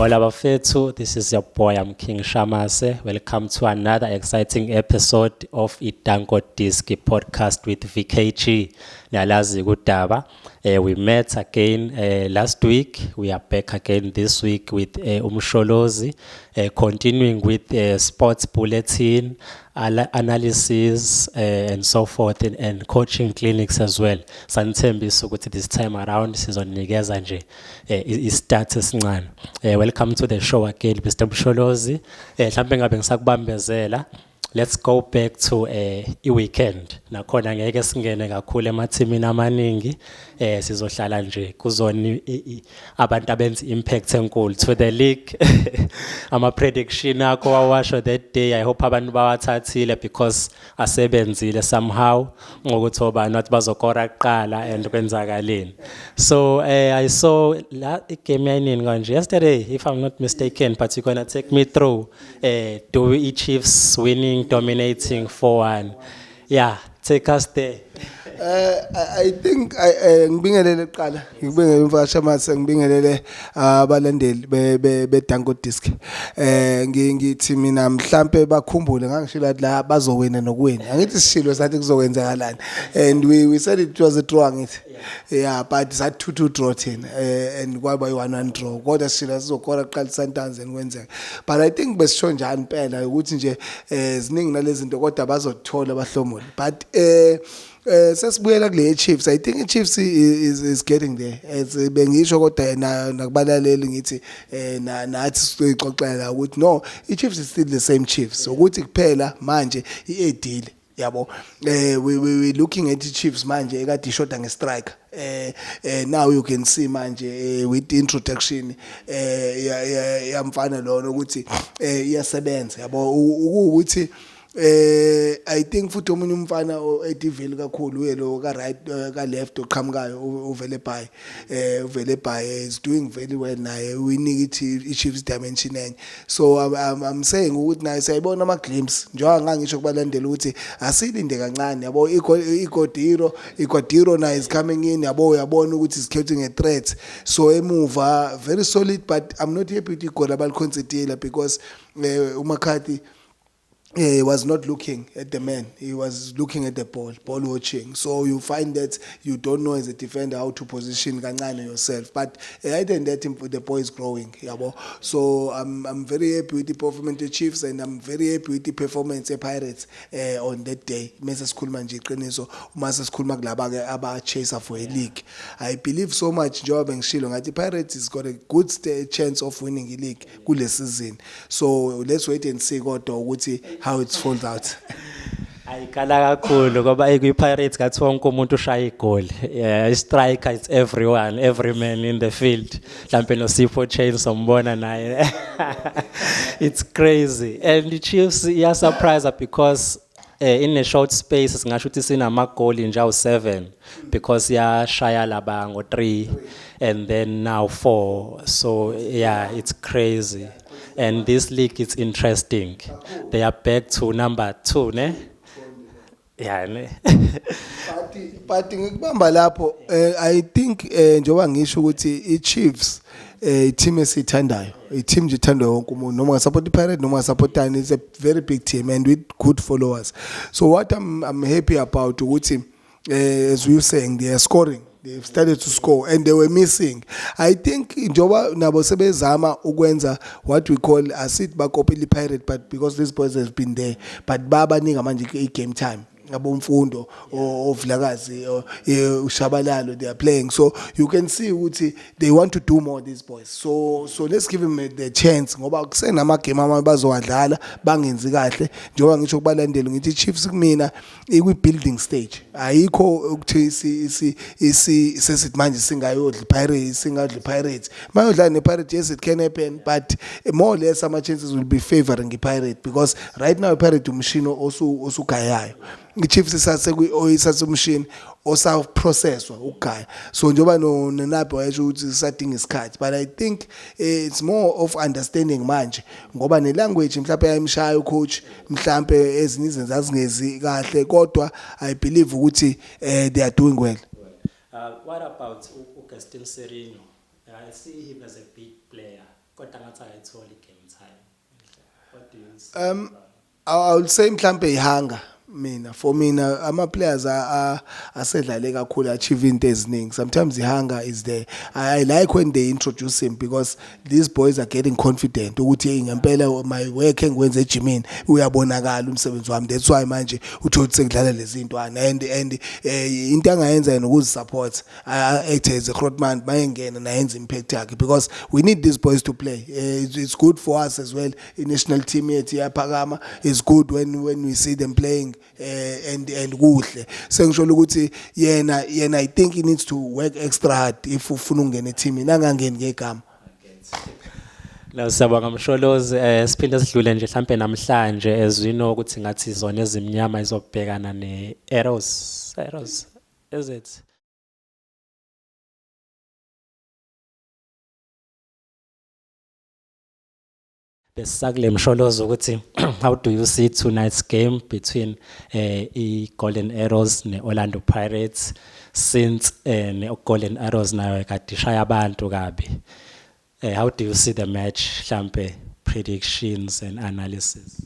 Hola Bafetu, this is your boy, I'm King Shamase. Welcome to another exciting episode of Itango Disc podcast with VKG. Nyalazi Gudaba. We met again last week. We are back again this week with Umsholozi, continuing with sports bulletin, analysis, and so forth, and coaching clinics as well. Santhembisa ukuthi this time around sizonikeza nje i-status ncane. Welcome to the show again, Mr. Msholozi. Mhlambe ngabe ngisakubambezela. Let's go back to i-weekend. Nakhona ngeke singene kakhulu emathimini amaningi. Sizohlala nje kuzona abantu abenza impact enkulu to the league. Ama prediction akho wawasho that day. I hope abantu bawathathile because asebenzile somehow ngokuthi obani wathi bazokora kuqala and kwenzakaleni. So I saw la game yanini kanje yesterday, if I'm not mistaken, but you're going to take me through the Chiefs winning, dominating 4-1. Yeah, take us there. I think ngibingelele kuqala ngibingelele umfasha mase ngibingelele abalandeli be Dango Disc ngithi mina mhlambe bakhumbule ngangishilo la bazowena nokuwena angithi sishilo sathi kuzokwenzakalani and we said it was a draw angithi yeah but it's a 2-2 draw thina and kwaba i-1-1 draw kodwa sishilo sizokora kuqala Sundowns and kwenzeka but I think besisho njani impela ukuthi nje ziningi nalezi zinto kodwa bazothola abahlomuli but sesibuyela kule Chiefs. I think Chiefs is getting there. As bengisho kodwa nakubalaleli ngithi nathi sixoxela ukuthi no, Chiefs is still the same Chiefs. Ukuthi kuphela manje iedile yabo. We looking at the Chiefs manje ekade ishoda ngestriker. Now you can see manje with the introduction yamfana lona ukuthi iyasebenza yabo ukuthi I think futhi omunye umfana edivile kakhulu uyelo ka right ka left oqhamukayo uvele by is doing very well naye winning i-Chiefs dimension enye so I'm saying ukuthi naye sayibona ama glimpse njengoba ngangisho kubalandela ukuthi asilinde kancane yabo iGodiro naye is coming in yabo uyabona ukuthi is creating a threat so emuva very solid but I'm not happy with igoal abaliconsecutela because uMcCarthy he was not looking at the man. He was looking at the ball watching. So you find that you don't know as a defender how to position kancane yourself. But I think that the boy is growing. Yabo. So I'm very happy with the performance of the Chiefs and I'm very happy with the performance of Pirates on that day. Mase sikhuluma nje iqiniso umase sikhuluma kulaba ke aba chaser for a league. I believe so much njengoba ngishilo ngathi Pirates has got a good chance of winning the league kule season. So let's wait and see kodwa ukuthi how it falls out. Ayikala kakhulu ngoba eKwi-Pirates kathi wonke umuntu ushaya igoli. Striker it's every man in the field. Mhlambe noSipho Chains sombona naye. It's crazy. And the Chiefs are surprised because in a short space singasho ukuthi sinama goal nje awu7 because yashaya laba ngo3 and then now 4. So yeah, it's crazy. And this league is interesting. They are back to number 2, ne? Yeah, ne? But ngikubamba lapho I think njengoba ngisho ukuthi iChiefs team esithandayo team nje ithandwa wonke umuntu noma ngasupport iPirates noma ngasupport is a very big team and with good followers. So what I'm happy about ukuthi as we were saying they are scoring. They've started to score and they were missing. I think njoba nabo sebezama ukwenza what we call asit bakopela iPirate but because these boys have been there but baba ninga manje i-game time abomfundo ovlakazi ushabalalo they are playing so you can see ukuthi they want to do more these boys so let's give them the chance ngoba kusenama game abazowadlala bangenzi kahle njengoba ngisho kubalandeli ngithi Chiefs kumina ikwi building stage ayikho ukuthi sesithi manje singayodla Pirates mayodla nePirates yes it can happen but more or less some chances will be favoring iPirate because right now iPirate umshino osugayayo iChiefs isasumshini osa processwa ukugaya so njoba noNabi wayesho ukuthi sisadinga isikhathi but I think it's more of understanding manje ngoba nelanguage mhlawumbe ayimshaya ucoach mhlawumbe ezinye izinto azingezi kahle kodwa I believe ukuthi they are doing well. What about Augustine Serino? I see him as a big player Kodwa ngathi ayithola game time. What do you say? I would say mhlambe ihanga mina for mina ama players asedlale kakhulu achieve into eziningi. Sometimes ihanga is there. I like when they introduce him because these boys are getting confident ukuthi hey ngempela my work engwenze ejimini uyabonakala umsebenzi wami. That's why manje uthothi sekudlala lezi ntwana and into angayenza nokuzi support act as a Grootman mayengena na yenza impact yakhe because we need these boys to play. It's good for us as well. In national team yethu yaphakama. It's good when we see them playing and kuhle. Sengisho ukuthi yena I think he needs to work extra hard if ufuna ungena eteam nangangeni ngegama. La siyabonga Msholozi siphinde sidlule nje mhlambe namhlanje ezwino ukuthi ngathi izona ezimnyama izobhekana neArrows is it besakule Msholozi ukuthi how do you see tonight's game between Golden Arrows neOrlando Pirates since Golden Arrows nayo kadishaya abantu kabi. How do you see the match mhlambe predictions and analysis?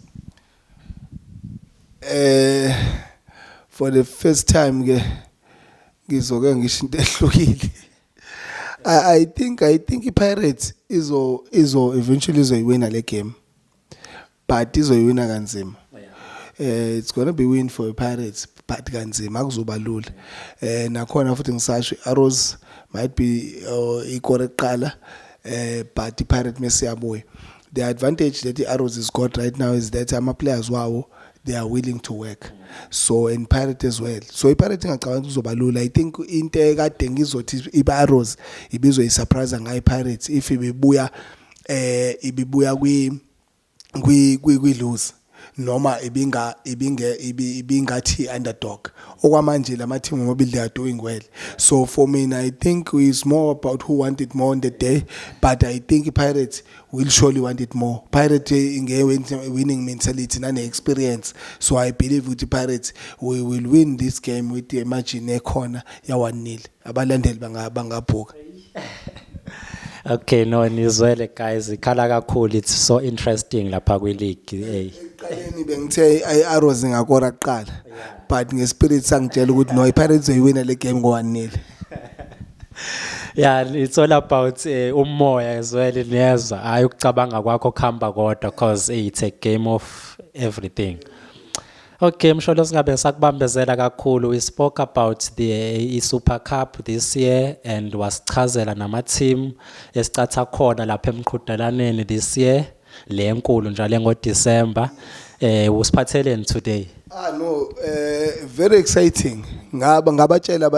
For the first time ngizoke ngisho into ehlukile. I think iPirates izo eventually izoyiwina le game. But izoyiwina kanzima. It's going to be win for the Pirates but kanzima akuzoba lula. Nakhona futhi ngisasho Arrows might be ikore qala but the Pirate mase yabuya. The advantage that the Arrows has got right now is that ama players wawo they are willing to work. So in Pirate as well. So iPirate ngicabanga kuzoba lula. I think into ekade ngizothi iArrows ibizo isurprise ngayi Pirates if ibibuya kwi lose noma ibingathi underdog. Okwamanje lama team amabili they are doing well. So for me I think it's more about who want it more on the day, but I think Pirates will surely want it more. Pirates winning mentality and experience. So I believe with the Pirates we will win this game with the margin ekhona ya 1-0. Abalandeli bangabhuka. Okay, no nizwele guys ikhala kakhulu. It's so interesting lapha kwi league. Eqaleni bengithe iArrows ngakora kuqala but ngespirit sangitshela ukuthi no iPirates iwina le game ngo 1-0. Yeah, it's all about umoya as well niyezwa hayi ukucabanga kwakho khamba kodwa because it's a game of everything. Okay, Msholozi ngabe sakubambezela kakhulu. We spoke about the Super Cup this year and wasichazela nama team esicatha khona lapha emqhudelaneni this year lenkulu njalo ngo December. Usiphatheleni today? No, very exciting. Ngabatshela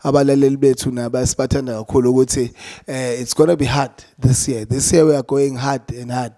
abalaleli bethu nabasibathanda kakhulu ukuthi it's going to be hard this year. This year we are going hard and hard.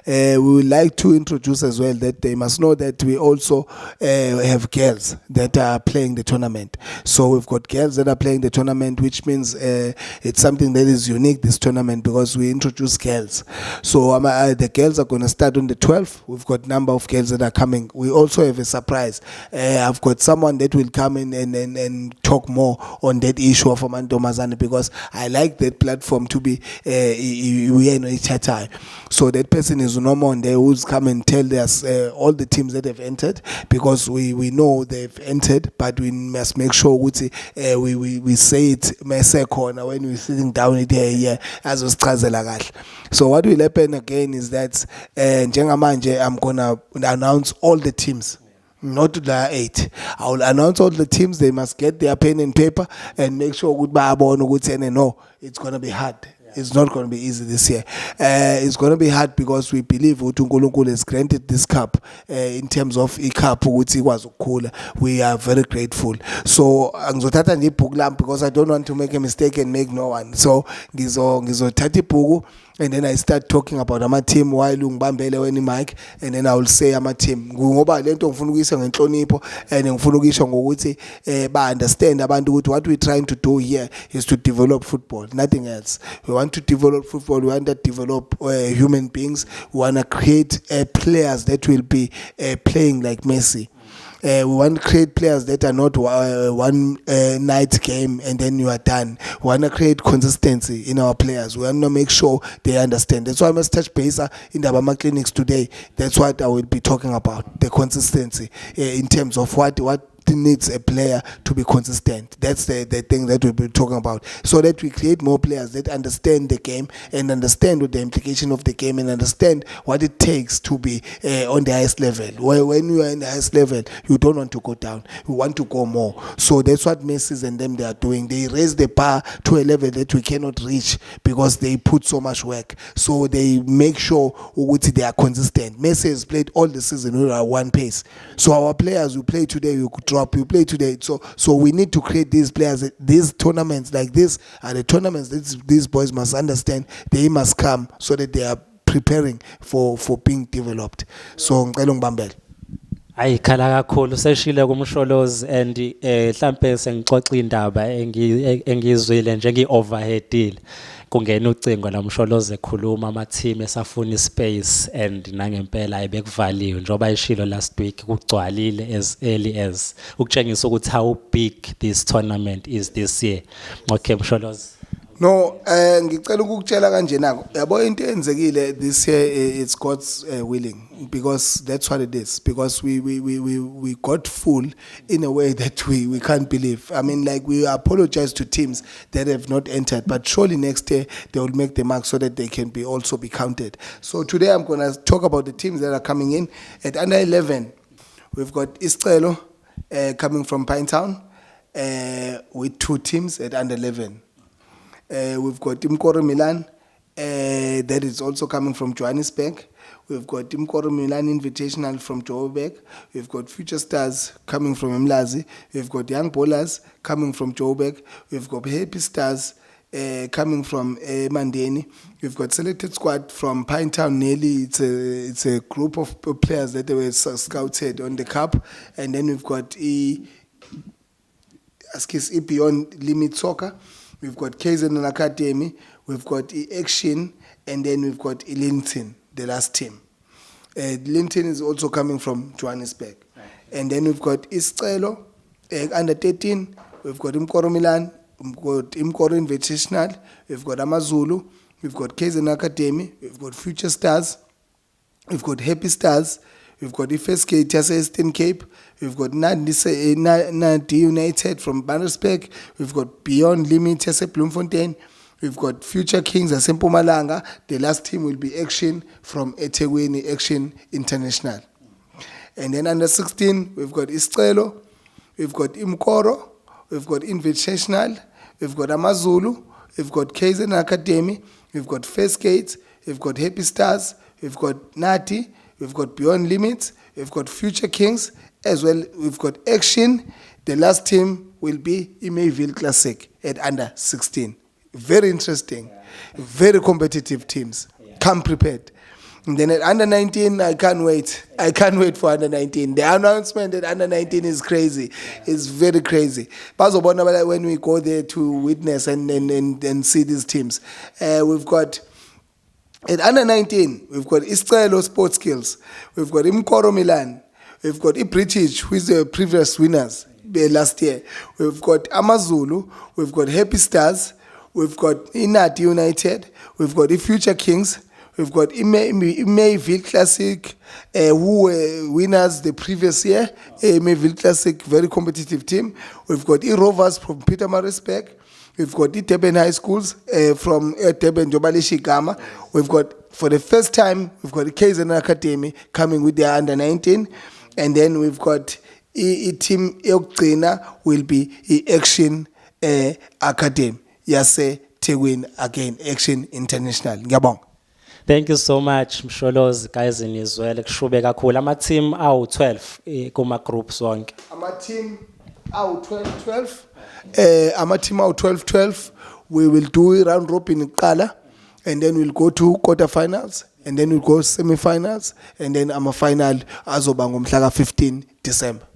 We would like to introduce as well that they must know that we also have girls that are playing the tournament. So we've got girls that are playing the tournament, which means it's something that is unique this tournament because we introduce girls. So the girls are going to start on the 12th. We've got number of girls that are coming. We also have a surprise. I've got someone that will come in and talk more on that issue of amantombazane because I like that platform to be so that person is no more there who's come and tell us all the teams that have entered because we know they've entered but we must make sure we say it corner when we're sitting down here as usichazela kahle. So what will happen again is that njengamanje I'm gonna announce all the teams, not the 8. I will announce all the teams. They must get their pen and paper and make sure no, it's going to be hard. It's not going to be easy this year. It's going to be hard because we believe uNkulunkulu has granted this cup in terms of cup we are very grateful. So ngizothatha nje ibhuku lami because I don't want to make a mistake and make no one. So ngizothatha ibhuku and then I start talking about ama team while ungibambele wena mic and then I will say ama team ngoba lento ngifuna ukuyisa ngenhlonipho and ngifuna ukisho ngokuthi ba understand abantu ukuthi what we trying to do here is to develop football, nothing else. We want to develop football, we want to develop human beings, we want to create players that will be playing like Messi. We want to create players that are not one night game and then you are done. We want to create consistency in our players. We want to make sure they understand. That's why I must touch base in the Abama clinics today. That's what I will be talking about, the consistency in terms of what needs a player to be consistent. That's the thing that we'll be talking about, so that we create more players that understand the game and understand what the implication of the game and understand what it takes to be on the highest level. When you are in the highest level, you don't want to go down, you want to go more. So that's what Messi and them they are doing. They raise the bar to a level that we cannot reach because they put so much work. So they make sure they are consistent. Messi has played all the season with one pace. So our players who play today, you could drop, you play today. So we need to create these players. These tournaments like this are the tournaments that these boys must understand. They must come so that they are preparing for being developed. So ngicela ngibambele. Ayikhala kakhulu seshile kumsholozi and mhlambe sengixoxa indaba engizwile njengi-overheadile kungena ucingo namsholozi ekhuluma ama-team esafuna ispace and nangempela ayebekuvaliwe njengoba ayishilo last week kugcwalile as early as ukutshengisa ukuthi how big this tournament is this year. Okay msholozi. No, ngicela ukukutshela kanje nako. Yabo into enzekile this year, it's God's willing, because that's what it is. Because we got full in a way that we can't believe. I mean, like, we apologize to teams that have not entered, but surely next year they will make the mark so that they can also be counted. So today I'm going to talk about the teams that are coming in. At under 11, we've got Isicelo coming from Pinetown with 2 teams at under 11. We've got Imkoro Milan, that is also coming from Johannesburg. We've got Imkoro Milan Invitational from Joburg. We've got Future Stars coming from Mlazi. We've got Young Bowlers coming from Joburg. We've got Happy Stars coming from Mandeni. We've got Selected Squad from Pinetown. Nearly, it's a group of players that were scouted on the cup. And then we've got Beyond Limit Soccer. We've got KZN Academy, we've got Action, and then we've got Linton, the last team. Linton is also coming from Johannesburg. Right. And then we've got Isicelo, under 13, we've got Imkoro Milan, we've got Imkoro Invitational, we've got Amazulu, we've got KZN Academy, we've got Future Stars, we've got Happy Stars, we've got First Gate Eastern Cape. We've got Nadi United from Bannersburg. We've got Beyond Limit at Bloemfontein. We've got Future Kings at Mpumalanga. The last team will be Action from eThekwini, Action International. And then under 16, we've got Isicelo. We've got Imkoro. We've got Invitational. We've got Amazulu. We've got KZN Academy. We've got First Gate. We've got Happy Stars. We've got Nati. We've got Beyond Limits. We've got Future Kings. As well, we've got Action. The last team will be Mayville Classic at under 16. Very interesting. Very competitive teams. Come prepared. And then at under 19, I can't wait. I can't wait for under 19. The announcement at under 19 is crazy. It's very crazy. When we go there to witness and see these teams, we've got at under 19, we've got Isicelo Sports Skills. We've got Imkoro Milan. We've got British, who is the previous winners last year. We've got Amazulu. We've got Happy Stars. We've got Nadi United. We've got the Future Kings. We've got Mayville Classic, who were winners the previous year. Mayville Classic, very competitive team. We've got Rovers from Pietermaritzburg. We've got the Durban High Schools from Durban Jobalishi Gama. We've got, for the first time, we've got the KZN Academy coming with their under 19. And then we've got a team Eugcina will be Action Academy. Yase Tegwin again, Action International. Ngiyabonga. Thank you so much Msholozi guys nizwele kushube kakhulu ama team awu 12 kuma groups wonke. Ama team awu 12. Ama team awu 12. We will do round robin iqala, and then we'll go to quarterfinals, and then we'll go semi-finals, and then ama final azoba ngomhla ka 15 December.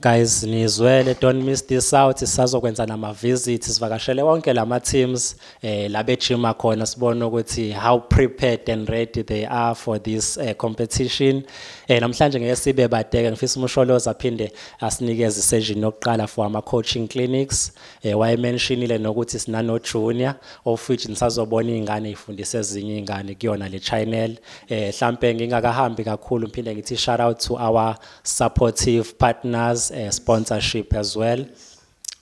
Guys, nizwele, don't miss this out. Sisazokwenza nama visits, sivakashele wonke lama teams labe gym khona sibone ukuthi how prepared and ready they are for this competition. Namhlanje ngeke sibe badeke, ngifisa uMsholozi aphinde asinikeze session yokuqala for ama coaching clinics. Waye mentionile nokuthi sinano junior of which nisazobona izingane ifundise ezinye izingane kuyona le channel. Mhlambe ngingakahambi kakhulu mphinde ngithi shout out to our supportive partners, sponsorship as well.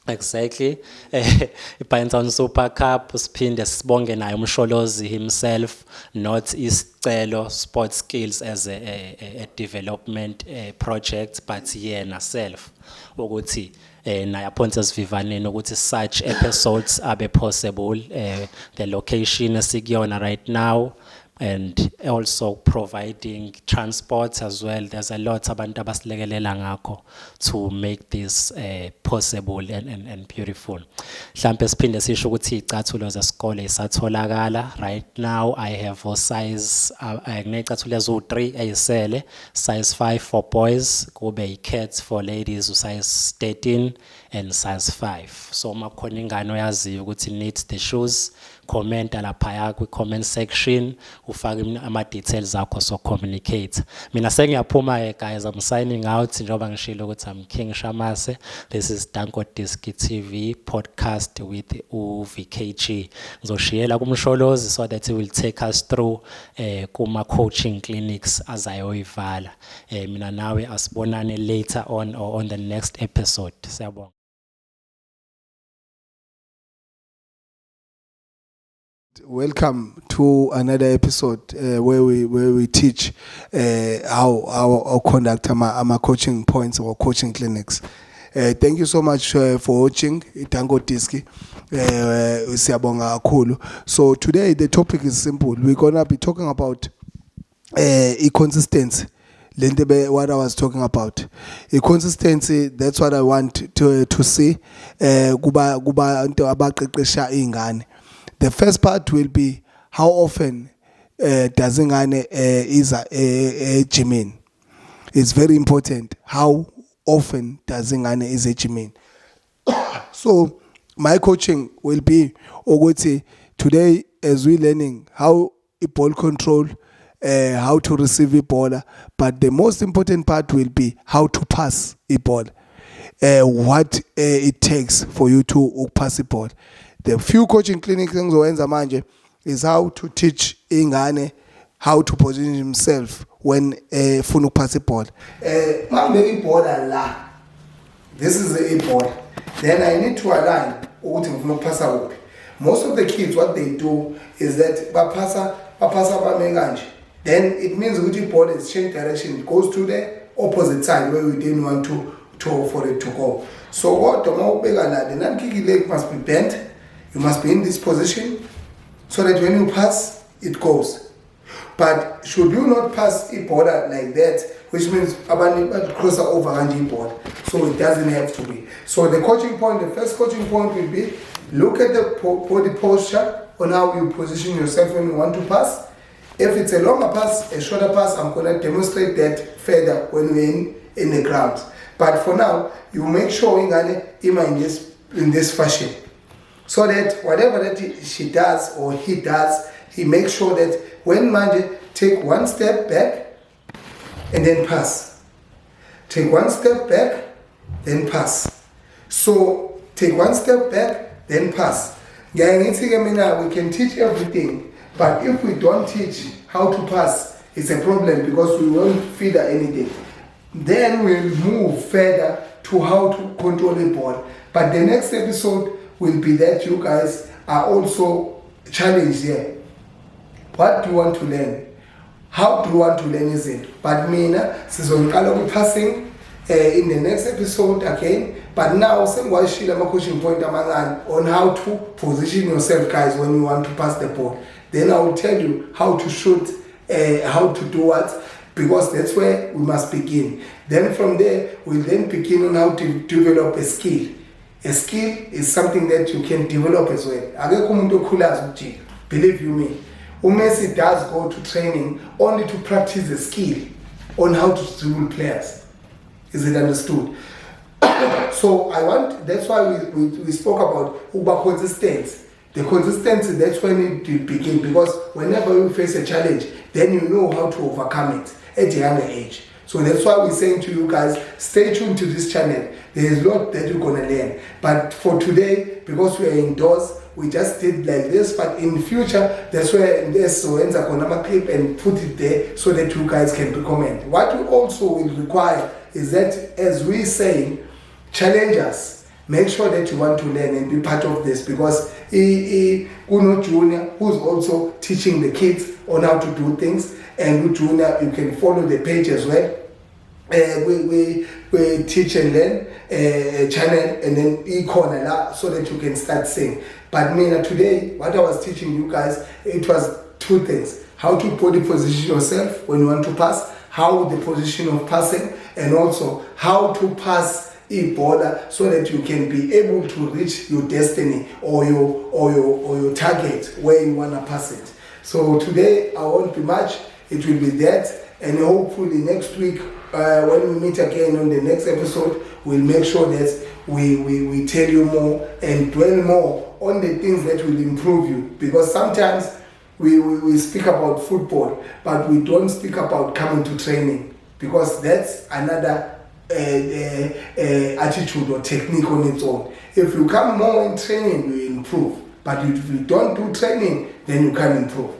Exactly. IBuyingtown Super Cup siphinde sibonge naye uMsholozi himself, not Isicelo Sports Skills as a development project, but yena self ukuthi naye appointed Vivaneni ukuthi such episodes abe possible. The location esikuyona right now, and also providing transport as well. There's a lot abantu abasilekelela ngakho to make this possible and beautiful. Mhlambe siphinde sisho ukuthi icathulo zesikole isatholakala. Right now I have a size nginecathulo ezu3 eyisele, size 5 for boys, kube i-kids for ladies size 13 and size 5. So makhona ingane oyaziyo ukuthi needs the shoes, comment lapha ku comment section ufake ama details akho so communicate. Mina sengiyaphuma guys, I'm signing out njengoba ngishilo ukuthi I'm King Shamase. This is Danko Disc TV podcast with UVKG. Ngizoshiyela kuMsholozi so that he will take us through kuma coaching clinics azayoyivala. Mina nawe asibonane later on or on the next episode. Siyabonga. Welcome to another episode where we teach how conduct our coaching points or coaching clinics. Thank you so much for watching Danko Disc. Siyabonga kakhulu. So today the topic is simple. We're gonna be talking about consistency. What I was talking about, consistency. That's what I want to see. Kuba abaqeqesha ingane. The first part will be how often does ingane is a gym. It's very important. How often does ingane is a gym? So my coaching will be today as we learning how ball control, how to receive a ball, but the most important part will be how to pass a ball. What it takes for you to pass a ball. The few coaching clinics engizowenza manje is how to teach ingane how to position himself when funa ukupass iball. Mangibeka ibhola la. This is a ball. Then I need to align ukuthi ngifuna ukupasa kuphi. Most of the kids what they do is that bapasa bame kanje. Then it means ukuthi iball is change direction, it goes to the opposite side where we didn't want to for it to go. So kodwa mawubeka la, the non-kicking leg must be bent. You must be in this position so that when you pass, it goes. But should you not pass a border like that, which means abani cross over and board, so it doesn't have to be. So the coaching point, the first coaching point will be look at the body posture on how you position yourself when you want to pass. If it's a longer pass, a shorter pass, I'm going to demonstrate that further when we're in the ground. But for now, you make sure in this fashion. So that whatever that she does or he does, he makes sure that when Manje take one step back and then pass. Take one step back, then pass. So take one step back, then pass. We can teach everything, but if we don't teach how to pass, it's a problem because we won't feed her anything. Then we'll move further to how to control the ball. But the next episode will be that you guys are also challenged here. What do you want to learn? How do you want to learn is it? But mina sizonqala passing in the next episode again. But now sengwashila ama coaching point amangani on how to position yourself guys when you want to pass the ball. Then I will tell you how to shoot, how to do what, because that's where we must begin. Then from there we'll then begin on how to develop a skill. A skill is something that you can develop as well. Believe you me. Umesi does go to training only to practice the skill on how to dribble players. Is it understood? So that's why we spoke about uber consistency. The consistency, that's when it begins, because whenever you face a challenge, then you know how to overcome it at a younger age. So that's why we're saying to you guys, stay tuned to this channel. There is a lot that you're going to learn. But for today, because we are indoors, we just did like this. But in the future, that's where there's Soenza Konama clip and put it there so that you guys can comment. What we also will require is that, as we say, challenge us. Make sure that you want to learn and be part of this, because Uno Junior, who's also teaching the kids on how to do things, and Junior, you can follow the page as well. We teach and learn channel, and then e-corner so that you can start saying. But today, what I was teaching you guys, it was two things: how to body position yourself when you want to pass, how the position of passing, and also how to pass a border so that you can be able to reach your destiny or your target where you want to pass it. So today I won't be much, it will be that, and hopefully next week when we meet again on the next episode, we'll make sure that we tell you more and dwell more on the things that will improve you, because sometimes we speak about football but we don't speak about coming to training, because that's another attitude or technique on its own. If you come more in training, you improve, but if you don't do training, then you can't improve.